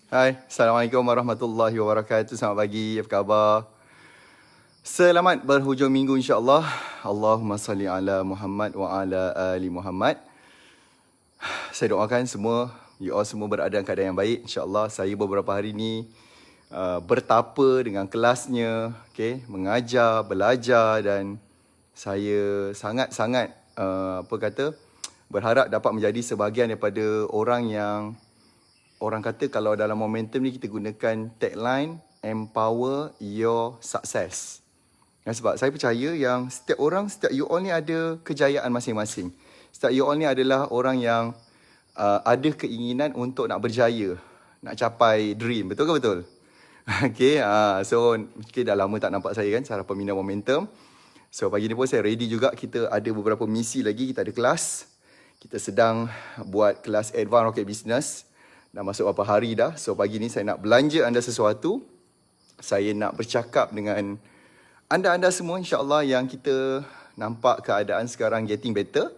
Hai, Assalamualaikum warahmatullahi wabarakatuh. Selamat pagi, apa khabar? Selamat berhujung minggu insya-Allah. Allahumma salli ala Muhammad wa ala ali Muhammad. Saya doakan semua, you all semua berada dalam keadaan yang baik insya-Allah. Saya beberapa hari ni bertapa dengan kelasnya, okay, mengajar, belajar dan saya sangat-sangat berharap dapat menjadi sebahagian daripada orang yang orang kata kalau dalam momentum ni kita gunakan tagline empower your success. Sebab saya percaya yang setiap orang, setiap you all ni ada kejayaan masing-masing. Setiap you all ni adalah orang yang ada keinginan untuk nak berjaya, nak capai dream. Betul ke betul? Okay, so dah lama tak nampak saya kan, secara pembina momentum. So pagi ni pun saya ready juga, kita ada beberapa misi lagi, kita ada kelas. Kita sedang buat kelas Advanced Rocket Business. Dah masuk beberapa hari dah. So pagi ni saya nak belanja anda sesuatu. Saya nak bercakap dengan anda-anda semua insya-Allah yang kita nampak keadaan sekarang getting better.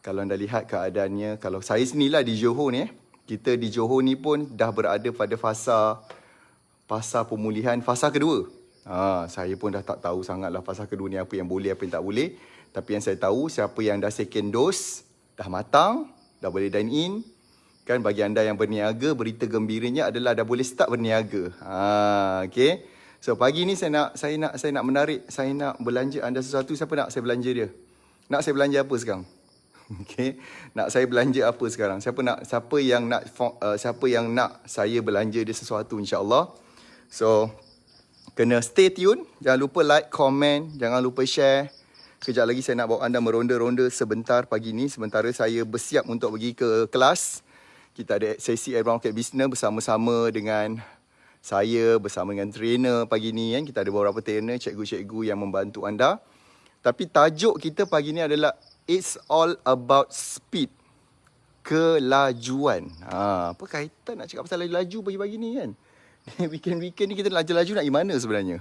Kalau anda lihat keadaannya, kalau saya sendirilah di Johor ni, kita di Johor ni pun dah berada pada fasa pemulihan, fasa kedua. Saya pun dah tak tahu sangatlah fasa kedua ni apa yang boleh, apa yang tak boleh. Tapi yang saya tahu, siapa yang dah second dose, dah matang, dah boleh dine in. Kan bagi anda yang berniaga, berita gembiranya adalah dah boleh start berniaga. Okay. So pagi ni saya nak menarik, saya nak belanja anda sesuatu. Siapa nak saya belanja dia? Nak saya belanja apa sekarang? Okay. Nak saya belanja apa sekarang? Siapa yang nak saya belanja dia sesuatu insya-Allah. So kena stay tune, jangan lupa like, komen, jangan lupa share. Kejap lagi saya nak bawa anda meronda-ronda sebentar pagi ni sementara saya bersiap untuk pergi ke kelas. Kita ada sesi Advanced Rocket Business bersama-sama dengan saya, bersama dengan trainer pagi ni kan. Kita ada beberapa trainer, cikgu-cikgu yang membantu anda. Tapi tajuk kita pagi ni adalah It's all about speed. Kelajuan. Apa kaitan nak cakap pasal laju pagi-pagi ni kan? Weekend-weekend ni kita laju-laju nak pergi mana sebenarnya?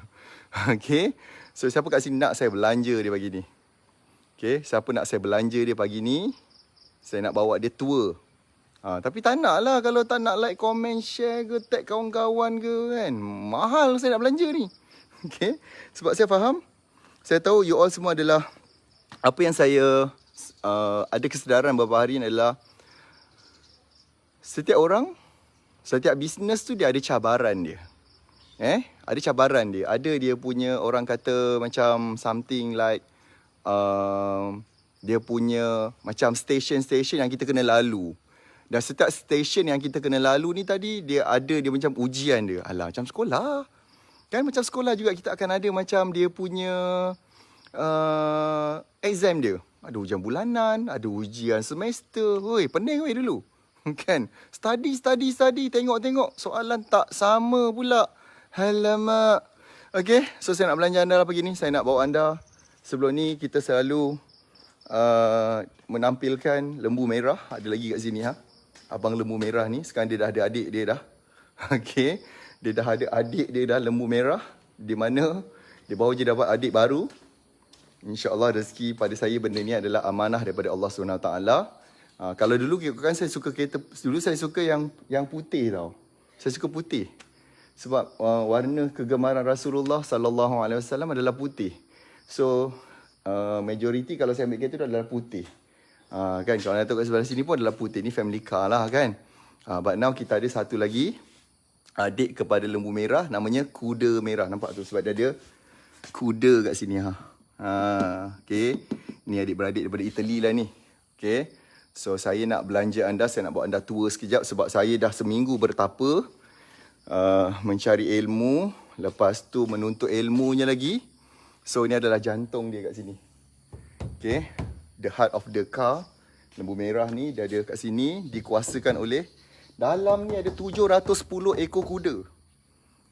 Okay. So siapa kat sini nak saya belanja dia pagi ni? Okay. Siapa nak saya belanja dia pagi ni? Saya nak bawa dia tour. Tapi tak nak lah kalau tak nak like, comment, share ke, tag kawan-kawan ke kan. Mahal saya nak belanja ni. Okay. Sebab saya faham, saya tahu you all semua adalah, apa yang saya ada kesedaran beberapa hari ni adalah, setiap orang, setiap bisnes tu dia ada cabaran dia. Ada cabaran dia. Ada dia punya, orang kata macam something like, dia punya macam station-station yang kita kena lalu. Dan setiap stesen yang kita kena lalu ni tadi, dia macam ujian dia. Alah, macam sekolah. Kan macam sekolah juga kita akan ada macam dia punya exam dia. Ada ujian bulanan, ada ujian semester. Hoi, pening weh dulu. Kan? Study. Tengok. Soalan tak sama pula. Alamak. Okay, so saya nak belanja anda lah pagi ni. Saya nak bawa anda. Sebelum ni kita selalu menampilkan lembu merah. Ada lagi kat sini Abang lembu merah ni, sekarang dia dah ada adik dia dah. Okay. Dia dah ada adik dia dah, lembu merah. Di mana dia baru je dapat adik baru. InsyaAllah rezeki pada saya benda ni adalah amanah daripada Allah SWT. Kalau dulu kan saya suka kereta, dulu saya suka yang putih tau. Saya suka putih. Sebab warna kegemaran Rasulullah SAW adalah putih. So majoriti kalau saya ambil kereta tu adalah putih. Kan kalau anda tengok kat sebelah sini pun adalah putih. Ni family car lah kan. But now kita ada satu lagi adik kepada lembu merah, namanya kuda merah. Nampak tu sebab dia ada kuda kat sini Okay. Ni adik-beradik daripada Italy lah ni. Okay. So saya nak belanja anda, saya nak bawa anda tour sekejap sebab saya dah seminggu bertapa mencari ilmu, lepas tu menuntut ilmunya lagi. So ni adalah jantung dia kat sini. Okay. The heart of the car. Lembu merah ni dia ada kat sini, dikuasakan oleh, dalam ni ada 710 ekor kuda.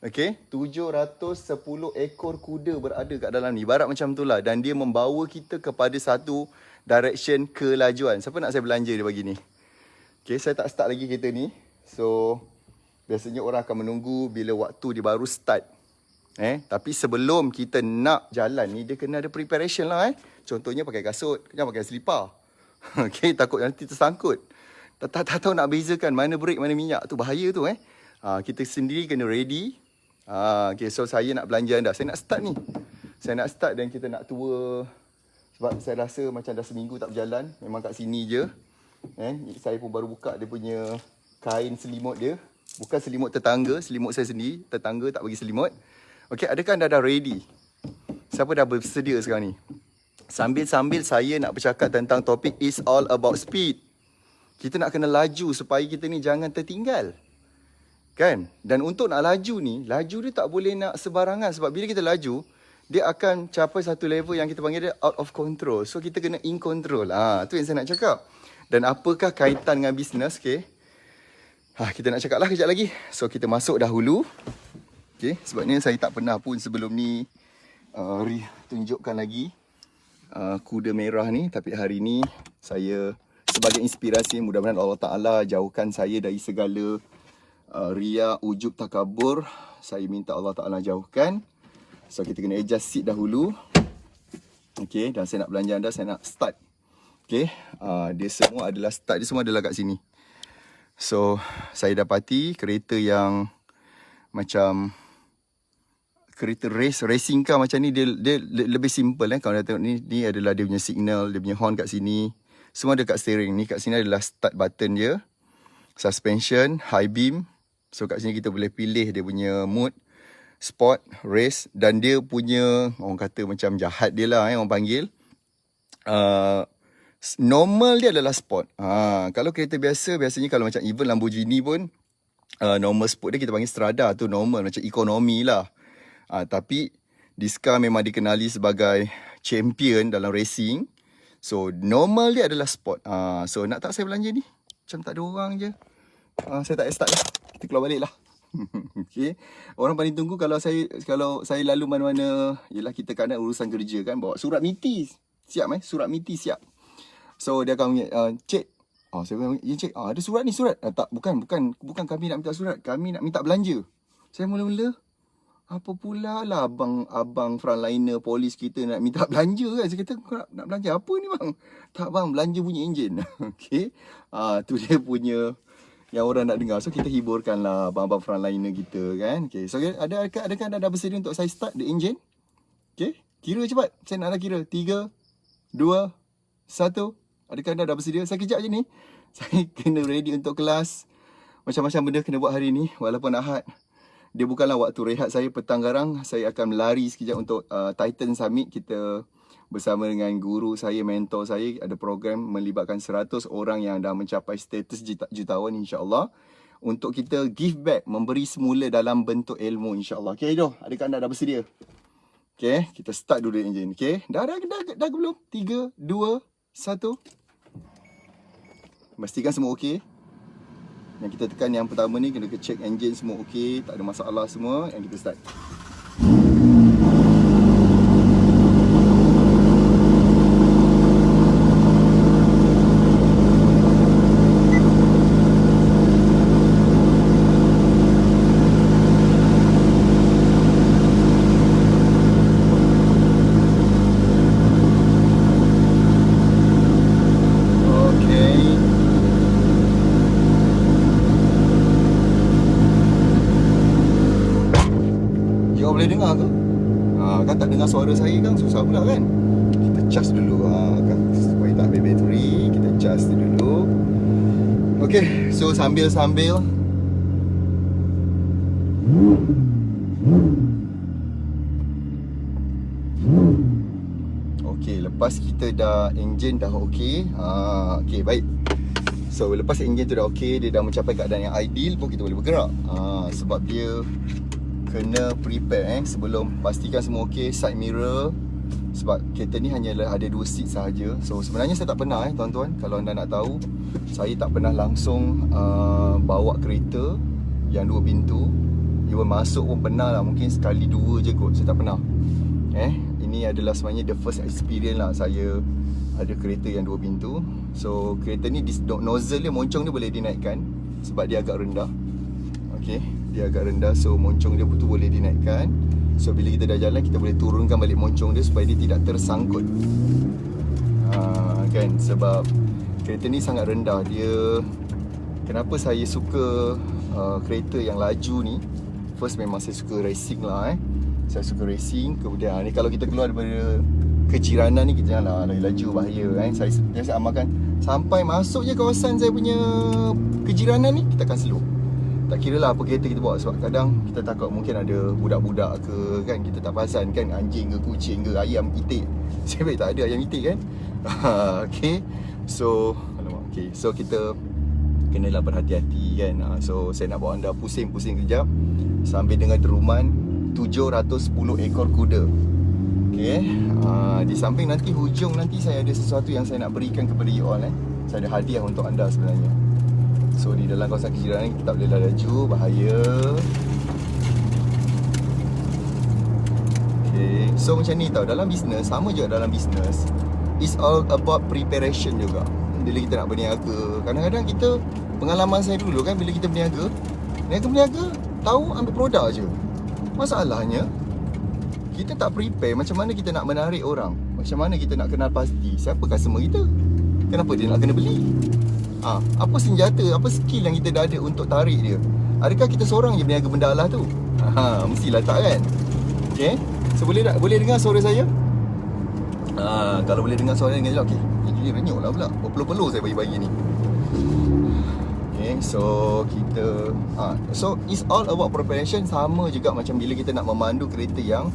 Okay, 710 ekor kuda berada kat dalam ni. Ibarat macam tu lah. Dan dia membawa kita kepada satu direction kelajuan. Siapa nak saya belanja dia pagi ni? Okay, saya tak start lagi kereta ni. So biasanya orang akan menunggu bila waktu dia baru start. Tapi sebelum kita nak jalan ni, dia kena ada preparation lah. Contohnya pakai kasut, jangan pakai selipar. Okay, takut nanti tersangkut. Tak tahu nak bezakan mana brake, mana minyak. Tu bahaya tu. Kita sendiri kena ready. Okay, so saya nak belanja anda. Saya nak start ni. Saya nak start dan kita nak tua. Sebab saya rasa macam dah seminggu tak berjalan. Memang kat sini je. Saya pun baru buka dia punya kain selimut dia. Bukan selimut tetangga, selimut saya sendiri. Tetangga tak bagi selimut. Okay, adakah anda dah ready? Siapa dah bersedia sekarang ni? Sambil-sambil saya nak bercakap tentang topik is all about speed. Kita nak kena laju supaya kita ni jangan tertinggal. Kan? Dan untuk nak laju ni, laju dia tak boleh nak sebarangan. Sebab bila kita laju, dia akan capai satu level yang kita panggil dia out of control. So kita kena in control. Tu yang saya nak cakap. Dan apakah kaitan dengan bisnes? Okay. Kita nak cakap lah kejap lagi. So kita masuk dahulu. Okay. Sebabnya saya tak pernah pun sebelum ni tunjukkan lagi kuda merah ni. Tapi hari ni saya sebagai inspirasi, mudah-mudahan Allah Ta'ala jauhkan saya dari segala riya, ujub, takabur. Saya minta Allah Ta'ala jauhkan. So kita kena adjust seat dahulu. Okay, dan saya nak belanja anda, saya nak start. Okay, dia semua adalah start, dia semua adalah kat sini. So saya dapati kereta yang macam kereta racing car macam ni, dia lebih simple Kalau anda tengok ni adalah dia punya signal, dia punya horn kat sini. Semua ada kat steering ni. Kat sini adalah start button dia. Suspension, high beam. So kat sini kita boleh pilih dia punya mood, sport, race. Dan dia punya, orang kata macam jahat dia lah orang panggil. Normal dia adalah sport. Kalau kereta biasa, biasanya kalau macam even Lamborghini pun, normal sport dia kita panggil Strada tu normal, macam ekonomi lah. Tapi this car memang dikenali sebagai champion dalam racing. So normal dia adalah sport. So nak tak saya belanja ni? Macam tak ada orang je. Saya tak start lah. Kita keluar balik lah. Okay. Orang paling tunggu kalau saya lalu mana-mana, yelah kita kan urusan kerja kan, bawa surat MITI. Siap surat MITI siap. So dia akan cik. Saya bilang, ya cik, ada surat ni, surat. Tak, bukan kami nak minta surat. Kami nak minta belanja. Saya mula-mula, apa pula lah abang frontliner polis kita nak minta belanja kan. Saya kata, kau nak belanja apa ni bang? Tak bang, belanja punya enjin. Okay. Tu dia punya yang orang nak dengar. So kita hiburkan lah abang-abang frontliner kita kan. Okay. So adakah anda dah bersedia untuk saya start the engine? Okay. Kira cepat. Saya nak dah kira. 3, 2, 1. Adakah anda dah bersedia? Saya kejap je ni. Saya kena ready untuk kelas. Macam-macam benda kena buat hari ni. Walaupun Ahad. Dia bukanlah waktu rehat saya petang garang. Saya akan lari sekejap untuk Titan Summit. Kita bersama dengan guru saya, mentor saya. Ada program melibatkan 100 orang yang dah mencapai status jutawan insyaAllah. Untuk kita give back, memberi semula dalam bentuk ilmu insyaAllah. Okay Ido, adakah anda dah bersedia? Okay, kita start dulu enjin. Okay, dah belum? 3, 2, 1. Pastikan semua okey. Yang kita tekan yang pertama ni, kena check engine semua okey, tak ada masalah semua. Yang kita start. Boleh dengar ke? Kan tak dengar suara saya kan, susah pula kan. Kita charge dulu kan, supaya tak habis bateri. Kita charge dulu. Okay, so sambil-sambil okay, lepas kita dah engine dah okey. Okay, baik. So lepas engine tu dah okey, dia dah mencapai keadaan yang ideal pun kita boleh bergerak. Sebab dia kena prepare sebelum pastikan semua okey, side mirror. Sebab kereta ni hanyalah ada 2 seat sahaja. So sebenarnya saya tak pernah tuan-tuan, kalau anda nak tahu, saya tak pernah langsung bawa kereta yang 2 pintu. Even masuk pun pernah lah, mungkin sekali 2 je kot, saya tak pernah. Ini adalah sebenarnya the first experience lah saya ada kereta yang 2 pintu. So kereta ni nozzle dia, moncong dia boleh dinaikkan sebab dia agak rendah. Okay, dia agak rendah, so moncong dia betul boleh dinaikkan. So bila kita dah jalan, kita boleh turunkan balik moncong dia supaya dia tidak tersangkut. Kan, sebab kereta ni sangat rendah. Dia kenapa saya suka kereta yang laju ni. First memang saya suka racing lah Saya suka racing. Kemudian ni kalau kita keluar daripada kejiranan ni, kita janganlah laju bahaya Saya biasa amalkan sampai masuk je kawasan saya punya kejiranan ni, kita akan slow. Tak kira lah apa kereta kita bawa. Sebab kadang kita takut mungkin ada budak-budak ke kan, kita tak perasan kan, anjing ke kucing ke ayam itik. Saya baik tak ada ayam itik kan. Okay. So kita kenalah berhati-hati kan. So saya nak bawa anda pusing-pusing kejap sambil dengar deruman 710 ekor kuda. Okay. Di samping nanti hujung nanti saya ada sesuatu yang saya nak berikan kepada you all Saya ada hadiah untuk anda sebenarnya. So di dalam kawasan kejiranan kita tak boleh laju, bahaya. Okay. So macam ni tau, dalam bisnes, sama juga dalam bisnes, it's all about preparation juga. Bila kita nak berniaga, kadang-kadang kita, pengalaman saya dulu kan, bila kita berniaga tahu ambil produk je. Masalahnya kita tak prepare macam mana kita nak menarik orang, macam mana kita nak kenal pasti siapa customer kita, kenapa dia nak kena beli, apa senjata, apa skill yang kita dah ada untuk tarik dia. Adakah kita seorang je berniaga benda Allah tu? Mestilah tak kan. Okay. So boleh dengar suara saya? Kalau boleh dengar suara dengan jelas, okay. Ini renyuk lah pula, berpeluh-peluh saya bagi-bagi ni. Okay, so kita so it's all about preparation. Sama juga macam bila kita nak memandu kereta yang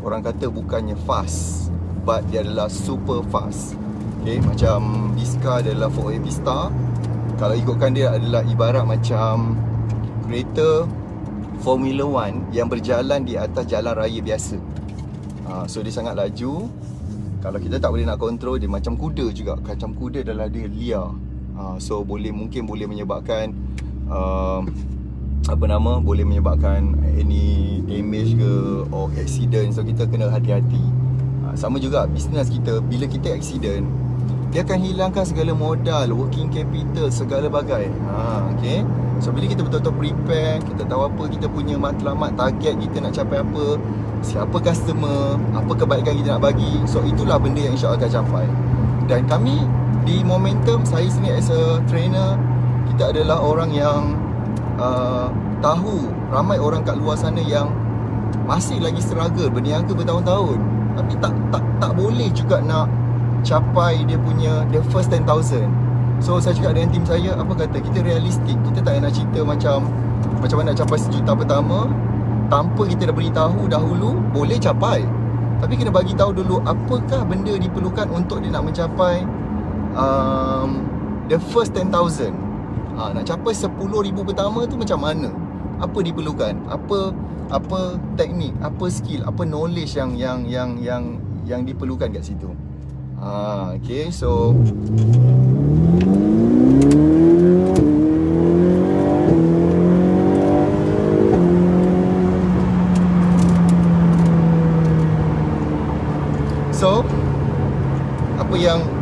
orang kata bukannya fast, but dia adalah super fast. Okay, macam Vizca adalah 4A Vista. Kalau ikutkan dia adalah ibarat macam kereta Formula 1 yang berjalan di atas jalan raya biasa. So dia sangat laju. Kalau kita tak boleh nak kontrol, dia macam kuda juga. Macam kuda adalah dia liar. So mungkin boleh menyebabkan boleh menyebabkan any damage ke or accident. So kita kena hati-hati. Sama juga bisnes kita, bila kita accident, dia akan hilangkan segala modal, working capital, segala bagai. Okay. So bila kita betul-betul prepare, kita tahu apa kita punya matlamat, target kita nak capai apa, siapa customer, apa kebaikan kita nak bagi. So itulah benda yang insya-Allah akan capai. Dan kami di Momentum, saya sendiri as a trainer, kita adalah orang yang tahu ramai orang kat luar sana yang masih lagi struggle berniaga bertahun-tahun, tapi tak boleh juga nak capai dia punya the first 10,000. So saya cakap dengan tim saya, apa kata kita realistik. Kita tak nak cerita macam mana nak capai 1 juta pertama tanpa kita dah beritahu dahulu boleh capai. Tapi kena bagi tahu dulu apakah benda diperlukan untuk dia nak mencapai the first 10,000. Nak capai 10,000 pertama tu macam mana? Apa diperlukan? Apa teknik, apa skill, apa knowledge yang diperlukan kat situ. Okay, so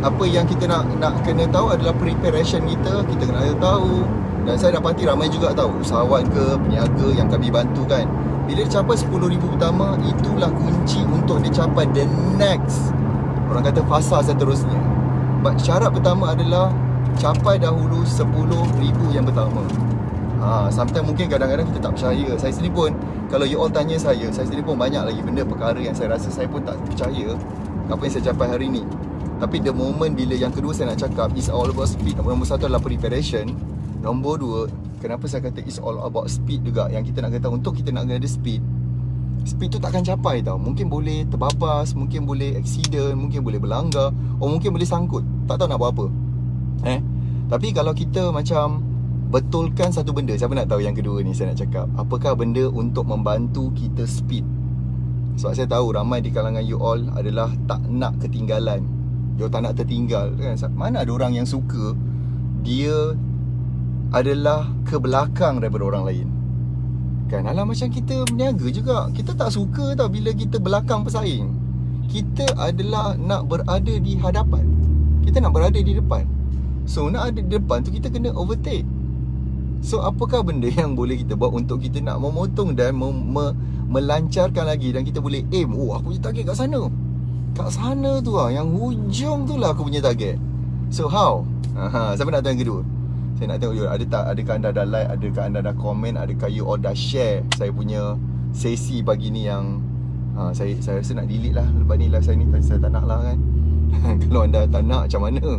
apa yang kita nak kena tahu adalah preparation kita kena tahu. Dan saya dapati ramai juga tahu usahawan ke peniaga yang kami bantu kan, bila dia capai 10,000 pertama, itulah kunci untuk dia capai the next, orang kata fasa seterusnya. But syarat pertama adalah capai dahulu 10,000 yang pertama. Sometimes mungkin kadang-kadang kita tak percaya. Saya sendiri pun, kalau you all tanya saya sendiri pun banyak lagi benda perkara yang saya rasa saya pun tak percaya apa yang saya capai hari ni. Tapi the moment bila yang kedua saya nak cakap, it's all about speed. Nombor satu adalah preparation. Nombor dua, kenapa saya kata it's all about speed juga, yang kita nak kata untuk kita nak ada speed tu takkan capai tau. Mungkin boleh terbabas, mungkin boleh accident, mungkin boleh berlanggar, mungkin boleh sangkut, tak tahu nak buat apa. Tapi kalau kita macam betulkan satu benda, siapa nak tahu yang kedua ni saya nak cakap, apakah benda untuk membantu kita speed. Sebab saya tahu ramai di kalangan you all adalah tak nak ketinggalan. You tak nak tertinggal kan? Mana ada orang yang suka dia adalah ke belakang daripada orang lain kan? Alah, macam kita berniaga juga, kita tak suka tau bila kita belakang pesaing. Kita adalah nak berada di hadapan, kita nak berada di depan. So nak ada di depan tu kita kena overtake. So apakah benda yang boleh kita buat untuk kita nak memotong dan melancarkan lagi, dan kita boleh aim, aku punya target kat sana. Kat sana tu lah, yang hujung tu lah aku punya target. So how? Siapa nak tahu yang kedua? Saya nak tengok you ada tak, adakah anda dah like, adakah anda dah komen, adakah you all dah share saya punya sesi pagi ni yang saya rasa nak delete lah lepas ni live saya ni. Saya tak nak lah kan. Kalau anda tak nak macam mana?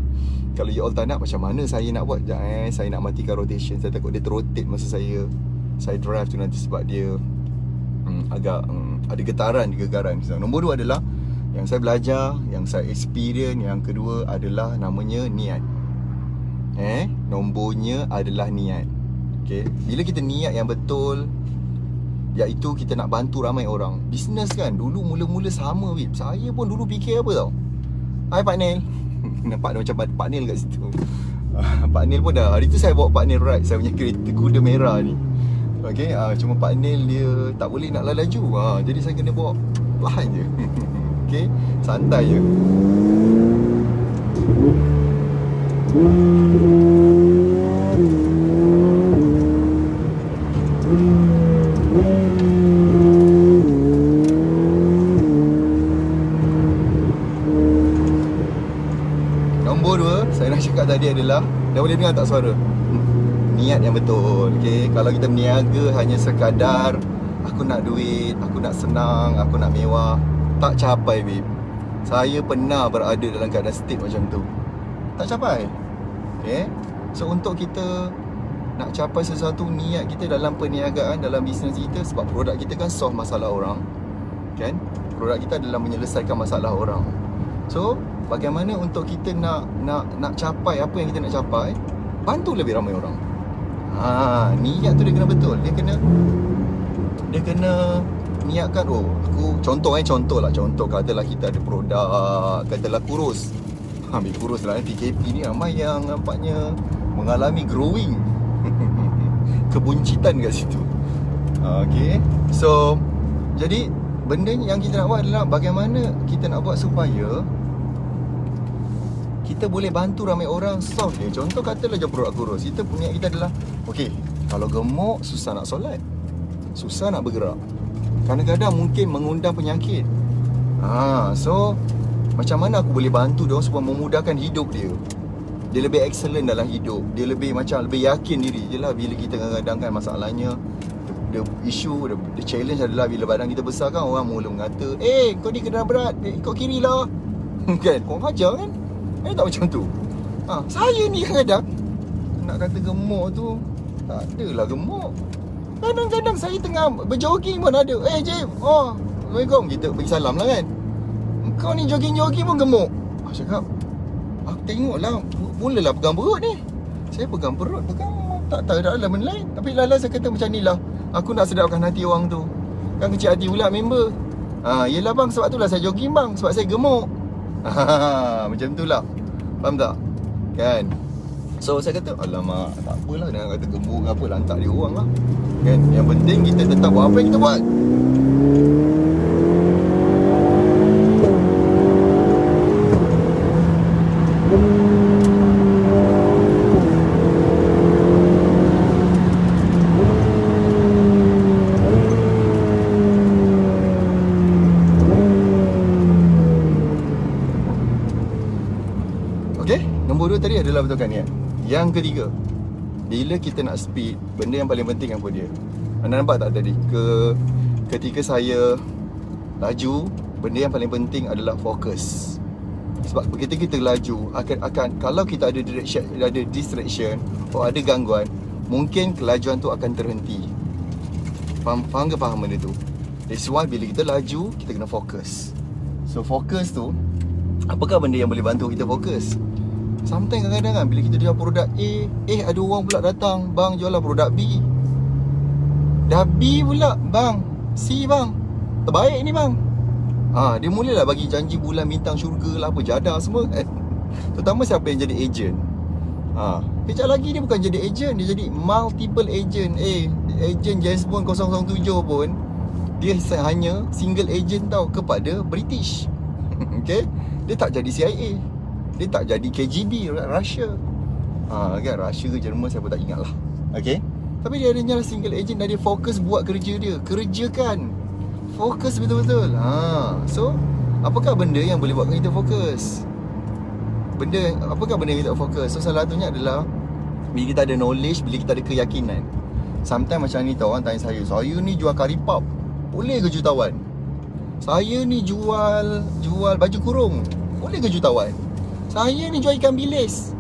Kalau you all tak nak macam mana saya nak buat? Saya nak matikan rotation. Saya takut dia terrotate masa saya drive tu nanti, sebab dia agak ada getaran di gegaran. Nombor 2 adalah yang saya belajar, yang saya experience. Yang kedua adalah namanya niat. Nombornya adalah niat. Okay, bila kita niat yang betul, iaitu kita nak bantu ramai orang. Bisnes kan, dulu mula-mula sama Wip. Saya pun dulu fikir apa tau. Hai Pak Nil. Nampak macam Pak Nil kat situ. Pak Nil pun dah, hari tu saya bawa Pak Nil ride saya punya kereta kuda merah ni. Okay, cuma Pak Nil dia tak boleh nak laju. Jadi saya kena bawa perlahan je. Okay, santai je. Nombor 2 saya nak cakap tadi adalah, dah boleh dengar tak suara? Niat yang betul. Okay, kalau kita berniaga hanya sekadar aku nak duit, aku nak senang, aku nak mewah, tak capai babe. Saya pernah berada dalam keadaan state macam tu, tak capai. Okay, so untuk kita nak capai sesuatu, niat kita dalam perniagaan, dalam bisnes kita, sebab produk kita kan solve masalah orang kan. Produk kita adalah menyelesaikan masalah orang. So bagaimana untuk kita nak capai apa yang kita nak capai, bantu lebih ramai orang. Niat tu dia kena betul. Dia kena niatkan. Aku contoh katalah kita ada produk, katalah kurus. Ambil kurus lah, PKP ni ramai yang nampaknya mengalami growing kebuncitan kat situ. Okay, so jadi benda yang kita nak buat adalah bagaimana kita nak buat supaya kita boleh bantu ramai orang solve dia. Contoh katalah je produk kurus, kita punya kita adalah okay, kalau gemuk susah nak solat, susah nak bergerak, kadang-kadang mungkin mengundang penyakit. So macam mana aku boleh bantu dia supaya memudahkan hidup dia, dia lebih excellent dalam hidup, dia lebih yakin diri. Yelah, bila kita kadang-kadang kan masalahnya, the challenge adalah bila badan kita besar kan, orang mula mengata, kau ni kena berat, kau kiri lah. Kan, orang ajar kan. Tak macam tu. Saya ni kadang nak kata gemuk tu, tak adalah gemuk. Kadang-kadang saya tengah berjogging pun ada, Jim, Assalamualaikum, kita bagi salam lah kan. Kau ni jogging-jogging pun gemuk. Cakap, aku tengoklah, mulalah pegang perut ni. Saya pegang perut, tak ada benda lain. Tapi lala saya kata macam ni lah, aku nak sedapkan hati orang tu. Kan kecil hati pula member. Yelah bang, sebab tu lah saya jogging bang, sebab saya gemuk. Macam tu lah, faham tak? Kan? So saya kata, alamak, tak apalah, nak kata gemuk apa, lantak dia orang lah. Kan? Yang penting kita tetap buat apa yang kita buat. Nombor 2 tadi adalah betulkan niat. Yang ketiga, bila kita nak speed, benda yang paling penting apa dia? Anda nampak tak tadi? Ketika saya laju, benda yang paling penting adalah fokus. Sebab ketika kita laju, akan kalau kita ada distraction atau ada gangguan, mungkin kelajuan tu akan terhenti. Faham ke benda tu? That's why bila kita laju, kita kena fokus. So fokus tu, apakah benda yang boleh bantu kita fokus? Sometimes kadang-kadang kan, bila kita jual produk A, ada orang pula datang, bang jual lah produk B. Dah B pula, bang C bang, terbaik ni bang. Dia mulalah bagi janji bulan bintang syurga lah, apa jadah semua kan. Terutama siapa yang jadi agent. Kejap lagi dia bukan jadi agent, dia jadi multiple agent. Agent James Bond 007 pun dia hanya single agent tau, kepada British. Okay, dia tak jadi CIA, dia tak jadi KGB Russia. Kan, Russia ke Jerman saya pun tak ingat lah. Okay, tapi dia adanya single agent dan dia fokus buat kerja dia. Kerjakan, fokus betul-betul. So apakah benda yang boleh buatkan kita fokus? Apakah benda yang kita fokus? So salah satunya adalah bila kita ada knowledge, bila kita ada keyakinan. Sometimes macam ni tau, orang tanya saya ni jual curry puff, boleh ke jutawan? Saya ni jual baju kurung, boleh ke jutawan? Saya ni jual ikan bilis.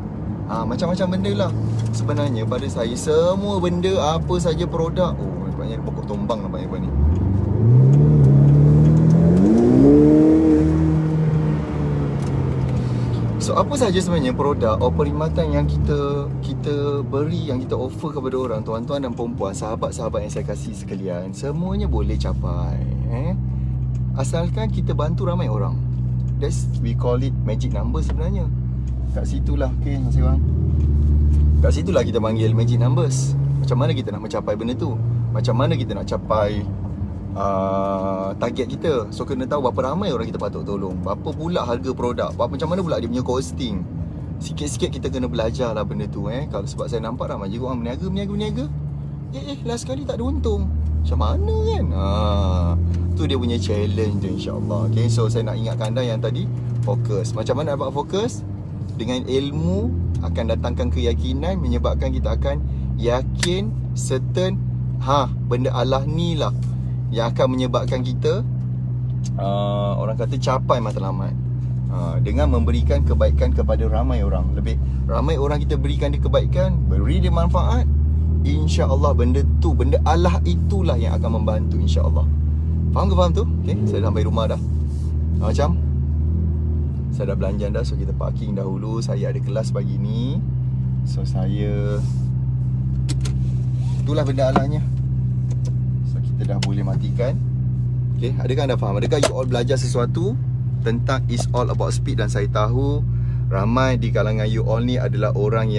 Macam-macam benda lah. Sebenarnya pada saya, semua benda, apa saja produk. Oh, nampaknya ada pokok tombang nampaknya ni. So apa saja sebenarnya produk atau perkhidmatan yang kita beri, yang kita offer kepada orang, tuan-tuan dan puan-puan, sahabat-sahabat yang saya kasih sekalian, semuanya boleh capai. Asalkan kita bantu ramai orang. We call it magic number sebenarnya. Kat situlah, okay, masih bang. Kat situlah kita panggil magic numbers. Macam mana kita nak mencapai benda tu? Macam mana kita nak capai target kita. So kena tahu berapa ramai orang kita patut tolong, berapa pula harga produk, macam mana pula dia punya costing. Sikit-sikit kita kena belajar lah benda tu. Kalau sebab saya nampak ramai je orang berniaga. Last kali tak ada untung. Macam mana kan? Tu dia punya challenge tu, insyaAllah. Okay, so saya nak ingatkan anda yang tadi, fokus. Macam mana dapat fokus? Dengan ilmu akan datangkan keyakinan, menyebabkan kita akan yakin, certain, benda Allah ni lah yang akan menyebabkan kita orang kata capai matlamat. Dengan memberikan kebaikan kepada ramai orang. Lebih ramai orang kita berikan dia kebaikan, beri dia manfaat, insya-Allah benda tu, benda Allah itulah yang akan membantu, insya-Allah. Faham tu? Okay, saya dah sampai rumah dah. Macam saya dah belanja dah, so kita parking dahulu. Saya ada kelas pagi ni, so saya, itulah benda Allahnya. Kita dah boleh matikan. Okay, adakah anda faham? Adakah you all belajar sesuatu tentang It's All About Speed? Dan saya tahu ramai di kalangan you all ni adalah orang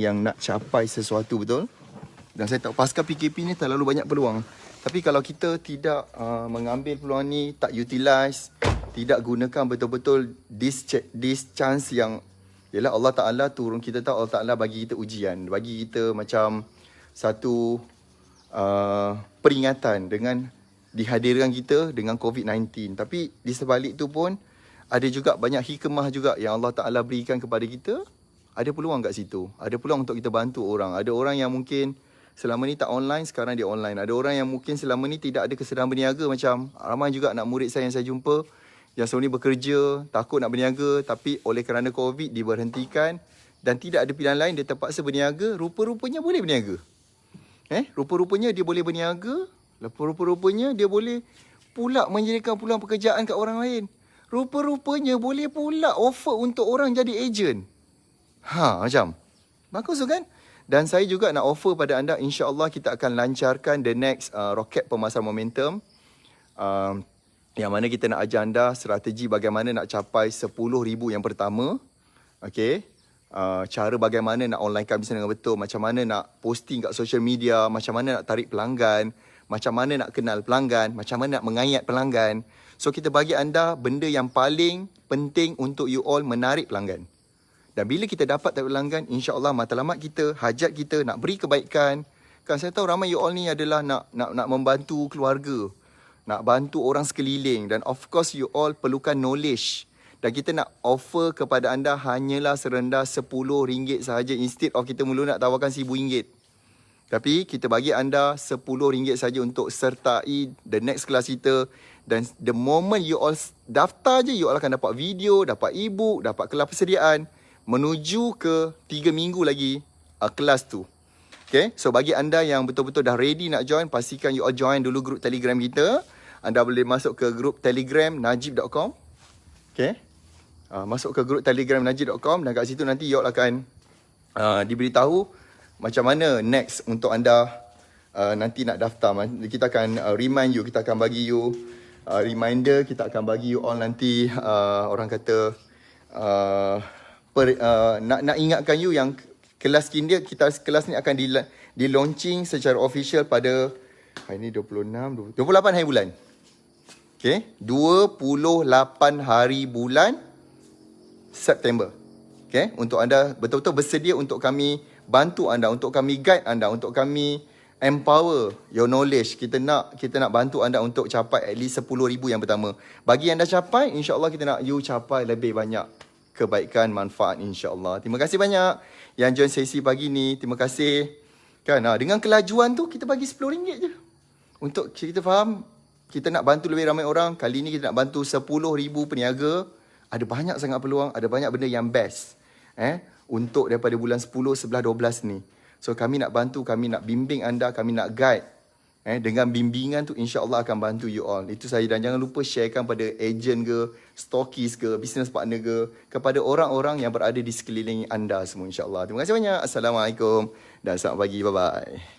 yang nak capai sesuatu, betul? Dan saya tahu pasca PKP ni terlalu banyak peluang. Tapi kalau kita tidak mengambil peluang ni, tak utilize, tidak gunakan betul-betul this chance yang ialah Allah Ta'ala turun, kita tahu Allah Ta'ala bagi kita ujian, bagi kita macam satu peringatan dengan dihadirkan kita dengan COVID-19. Tapi di sebalik tu pun ada juga banyak hikmah juga yang Allah Ta'ala berikan kepada kita. Ada peluang kat situ, ada peluang untuk kita bantu orang. Ada orang yang mungkin selama ni tak online, sekarang dia online. Ada orang yang mungkin selama ni tidak ada kesedaran berniaga. Macam ramai juga anak murid saya yang saya jumpa, yang selama ni bekerja, takut nak berniaga, tapi oleh kerana COVID diberhentikan dan tidak ada pilihan lain, dia terpaksa berniaga. Rupa-rupanya boleh berniaga. Rupa-rupanya dia boleh berniaga. Rupa-rupanya dia boleh pula menjadikan peluang pekerjaan kat orang lain. Rupa-rupanya boleh pula offer untuk orang jadi ejen. Macam bagus tu kan? Dan saya juga nak offer pada anda, insya-Allah kita akan lancarkan the next roket pemasaran momentum. Yang mana kita nak ajar anda strategi bagaimana nak capai 10,000 yang pertama. Okay. Cara bagaimana nak onlinekan bisnes dengan betul. Macam mana nak posting kat social media. Macam mana nak tarik pelanggan. Macam mana nak kenal pelanggan. Macam mana nak mengayat pelanggan. So kita bagi anda benda yang paling penting untuk you all menarik pelanggan. Dan bila kita dapat tarik pelanggan, insya-Allah matlamat kita, hajat kita, nak beri kebaikan. Kan saya tahu ramai you all ni adalah nak membantu keluarga, nak bantu orang sekeliling, dan of course you all perlukan knowledge. Dan kita nak offer kepada anda hanyalah serendah RM10 sahaja, instead of kita mula nak tawarkan RM1,000. Tapi kita bagi anda RM10 saja untuk sertai the next kelas kita. Dan the moment you all daftar je, you all akan dapat video, dapat e-book, dapat kelas persediaan menuju ke 3 minggu lagi kelas tu. Okay, so bagi anda yang betul-betul dah ready nak join, pastikan you all join dulu grup Telegram kita. Anda boleh masuk ke grup Telegram najib.com. Okay, masuk ke grup Telegram najib.com, dan kat situ nanti you all akan diberitahu macam mana next untuk anda nanti nak daftar. Kita akan remind you, kita akan bagi you reminder, kita akan bagi you all nanti orang kata nak ingatkan you yang kelas kelas ni akan di launching secara official pada hari ni 28 hari bulan. Okay, 28 hari bulan September. Okay, untuk anda betul-betul bersedia untuk kami bantu anda, untuk kami guide anda, untuk kami empower your knowledge. Kita nak bantu anda untuk capai at least 10,000 yang pertama. Bagi anda capai, insya-Allah kita nak you capai lebih banyak. kebaikan, manfaat insya-Allah. Terima kasih banyak yang join sesi pagi ni. Terima kasih. Kan, dengan kelajuan tu kita bagi RM10 je. Untuk kita faham, kita nak bantu lebih ramai orang. Kali ni kita nak bantu 10,000 peniaga. Ada banyak sangat peluang, ada banyak benda yang best. Untuk daripada bulan 10, 11, 12 ni. So kami nak bantu, kami nak bimbing anda, kami nak guide. Dengan bimbingan tu insya-Allah akan bantu you all. Itu saya, dan jangan lupa sharekan pada ejen ke, stokis ke, business partner ke, kepada orang-orang yang berada di sekeliling anda semua insya-Allah. Terima kasih banyak. Assalamualaikum dan selamat pagi. Bye-bye.